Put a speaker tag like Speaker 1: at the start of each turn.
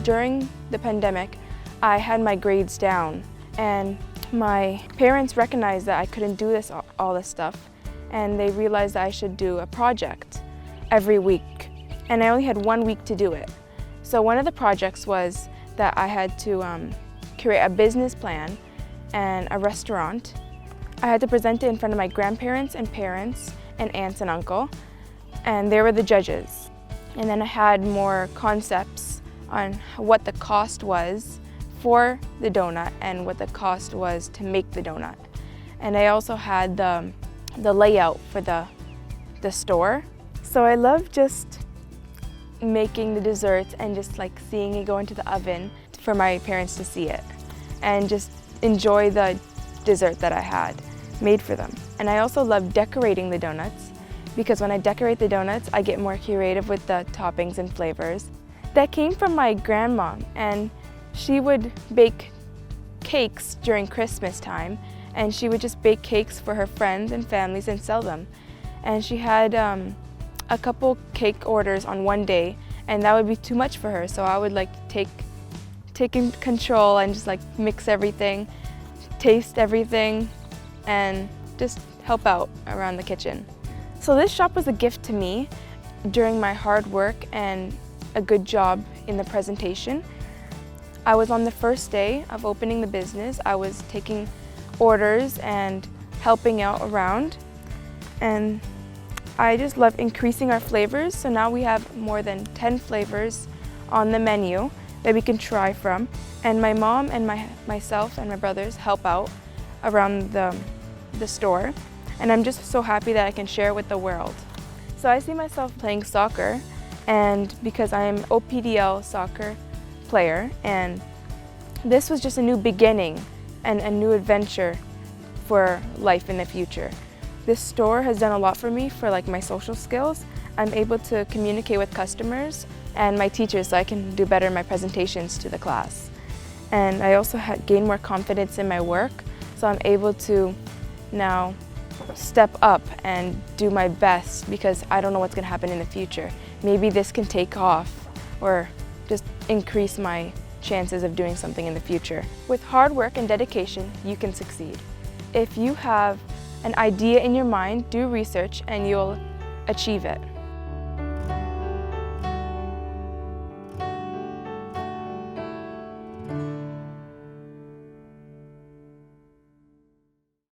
Speaker 1: During the pandemic, I had my grades down, and my parents recognized that I couldn't do all this stuff, and they realized that I should do a project every week, and I only had 1 week to do it. So one of the projects was that I had to create a business plan and a restaurant. I had to present it in front of my grandparents and parents and aunts and uncle, and they were the judges. And then I had more concepts on what the cost was for the donut and what the cost was to make the donut. And I also had the layout for the store. So I love just making the desserts and just like seeing it go into the oven for my parents to see it and just enjoy the dessert that I had made for them. And I also love decorating the donuts, because when I decorate the donuts, I get more creative with the toppings and flavors. That came from my grandma, and she would bake cakes during Christmas time, and she would just bake cakes for her friends and families and sell them. And she had a couple cake orders on one day, and that would be too much for her, so I would like take control and just like mix everything, taste everything, and just help out around the kitchen. So this shop was a gift to me during my hard work and a good job in the presentation. I was on the first day of opening the business. I was taking orders and helping out around, and I just love increasing our flavors. So now we have more than 10 flavors on the menu that we can try from, and my mom and myself and my brothers help out around the store, and I'm just so happy that I can share it with the world. So I see myself playing soccer, and because I am OPDL soccer player, and this was just a new beginning and a new adventure for life in the future. This store has done a lot for me for like my social skills. I'm able to communicate with customers and my teachers so I can do better in my presentations to the class. And I also gained more confidence in my work, so I'm able to now step up and do my best, because I don't know what's going to happen in the future. Maybe this can take off or just increase my chances of doing something in the future. With hard work and dedication, you can succeed. If you have an idea in your mind, do research and you'll achieve it.